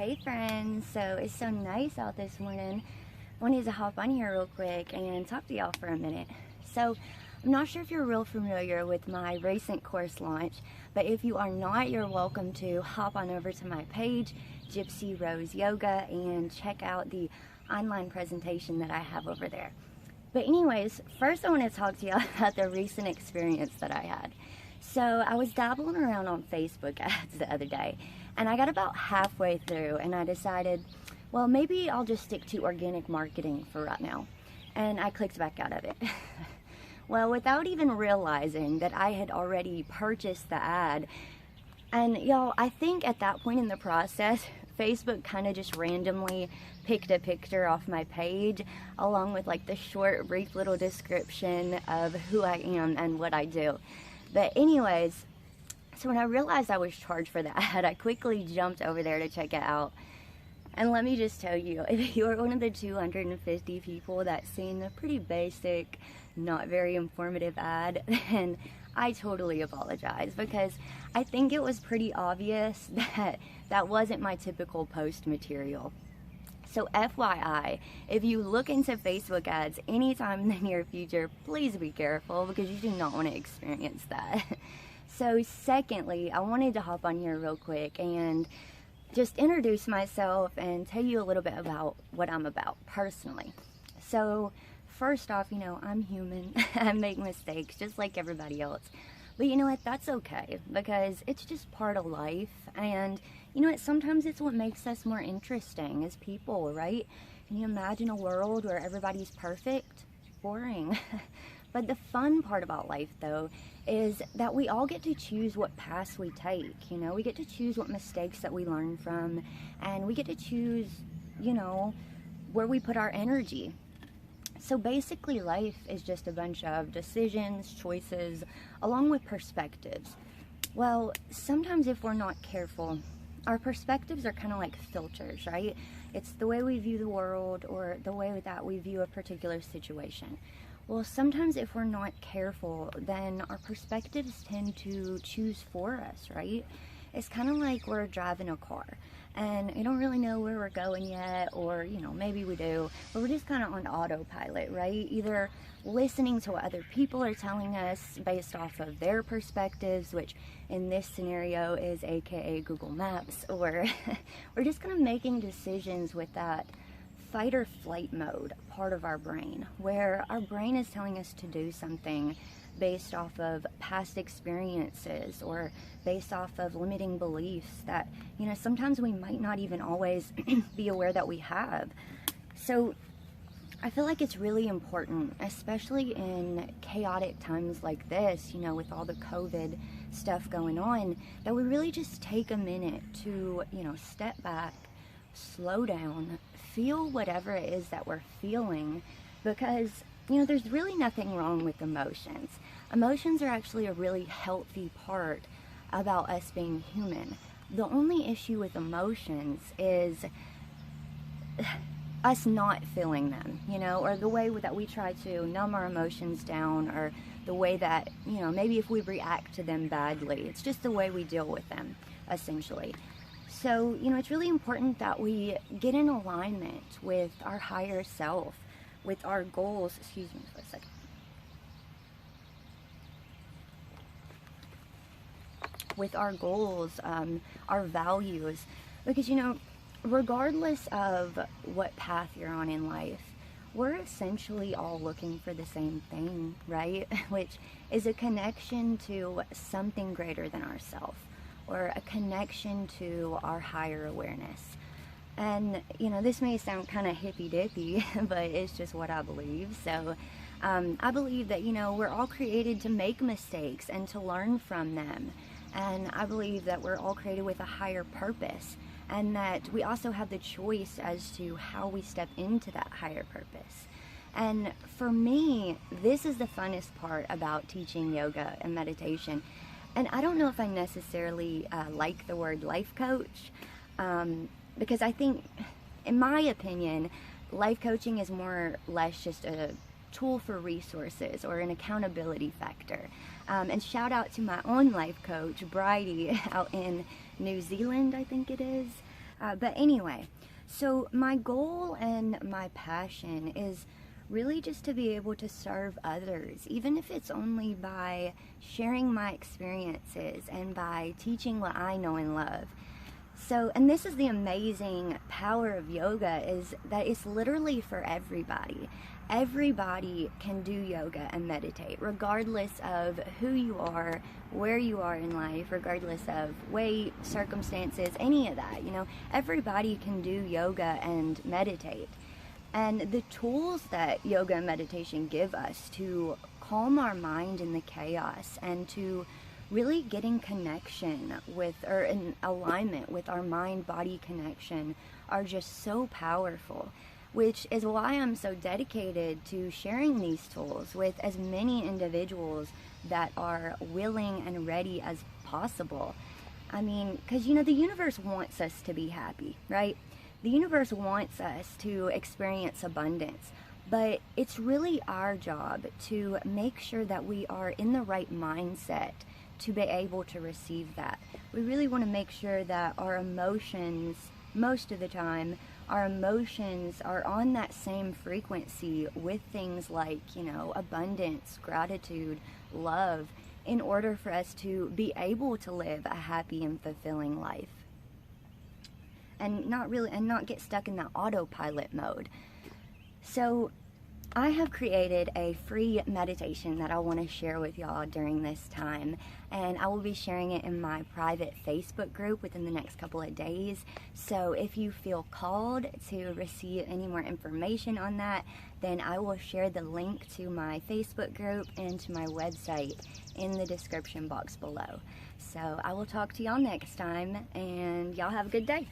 Hey friends, so it's so nice out this morning. Wanted to hop on here real quick and talk to y'all for a minute. So I'm not sure if you're real familiar with my recent course launch, but if you are not, you're welcome to hop on over to my page, Gypsy Rose Yoga, and check out the online presentation that I have over there. But anyways, first I want to talk to y'all about the recent experience that I had. So I was dabbling around on Facebook ads the other day, and I got about halfway through and I decided, well, maybe I'll just stick to organic marketing for right now. And I clicked back out of it. Well, without even realizing that I had already purchased the ad. And y'all, I think at that point in the process, Facebook kind of just randomly picked a picture off my page along with like the short, brief little description of who I am and what I do. But anyways, so when I realized I was charged for the ad, I quickly jumped over there to check it out. And let me just tell you, if you're one of the 250 people that's seen a pretty basic, not very informative ad, then I totally apologize, because I think it was pretty obvious that that wasn't my typical post material. So FYI, if you look into Facebook ads anytime in the near future, please be careful, because you do not want to experience that. So secondly, I wanted to hop on here real quick and just introduce myself and tell you a little bit about what I'm about personally. So first off, I'm human. I make mistakes just like everybody else. But you know what? That's okay, because it's just part of life. And you know what? Sometimes it's what makes us more interesting as people, right? Can you imagine a world where everybody's perfect? Boring. But the fun part about life, though, is that we all get to choose what paths we take. We get to choose what mistakes that we learn from, and we get to choose, where we put our energy. So basically, life is just a bunch of decisions, choices, along with perspectives. Well, sometimes if we're not careful, our perspectives are kind of like filters, right? It's the way we view the world, or the way that we view a particular situation. Well, sometimes if we're not careful, then our perspectives tend to choose for us, right? It's kind of like we're driving a car and you don't really know where we're going yet, or, maybe we do, but we're just kind of on autopilot, right? Either listening to what other people are telling us based off of their perspectives, which in this scenario is AKA Google Maps, or we're just kind of making decisions with that fight or flight mode part of our brain, where our brain is telling us to do something based off of past experiences or based off of limiting beliefs that, sometimes we might not even always be aware that we have. So I feel like it's really important, especially in chaotic times like this, with all the COVID stuff going on, that we really just take a minute to, step back, slow down, feel whatever it is that we're feeling, because there's really nothing wrong with emotions. Emotions are actually a really healthy part about us being human. The only issue with emotions is us not feeling them, or the way that we try to numb our emotions down, or the way that, maybe if we react to them badly, it's just the way we deal with them, essentially. So, it's really important that we get in alignment with our higher self, with our goals. Excuse me for a second. With our goals, our values, because, regardless of what path you're on in life, we're essentially all looking for the same thing, right? Which is a connection to something greater than ourselves, or a connection to our higher awareness. And, this may sound kind of hippy-dippy, but it's just what I believe. So I believe that, we're all created to make mistakes and to learn from them. And I believe that we're all created with a higher purpose, and that we also have the choice as to how we step into that higher purpose. And for me, this is the funnest part about teaching yoga and meditation. And I don't know if I necessarily like the word life coach, because I think, in my opinion, life coaching is more or less just a tool for resources or an accountability factor. And shout out to my own life coach, Bridie, out in New Zealand, I think it is. But anyway, so my goal and my passion is really just to be able to serve others, even if it's only by sharing my experiences and by teaching what I know and love. So, and this is the amazing power of yoga, is that it's literally for everybody. Everybody can do yoga and meditate, regardless of who you are, where you are in life, regardless of weight, circumstances, any of that. Everybody can do yoga and meditate. And the tools that yoga and meditation give us to calm our mind in the chaos and to really get in connection with, or in alignment with, our mind-body connection are just so powerful, which is why I'm so dedicated to sharing these tools with as many individuals that are willing and ready as possible. I mean, because the universe wants us to be happy, right? The universe wants us to experience abundance, but it's really our job to make sure that we are in the right mindset to be able to receive that. We really want to make sure that our emotions, most of the time, our emotions are on that same frequency with things like, abundance, gratitude, love, in order for us to be able to live a happy and fulfilling life. And not get stuck in that autopilot mode. So I have created a free meditation that I want to share with y'all during this time, and I will be sharing it in my private Facebook group within the next couple of days. So if you feel called to receive any more information on that, then I will share the link to my Facebook group and to my website in the description box below. So I will talk to y'all next time, and y'all have a good day.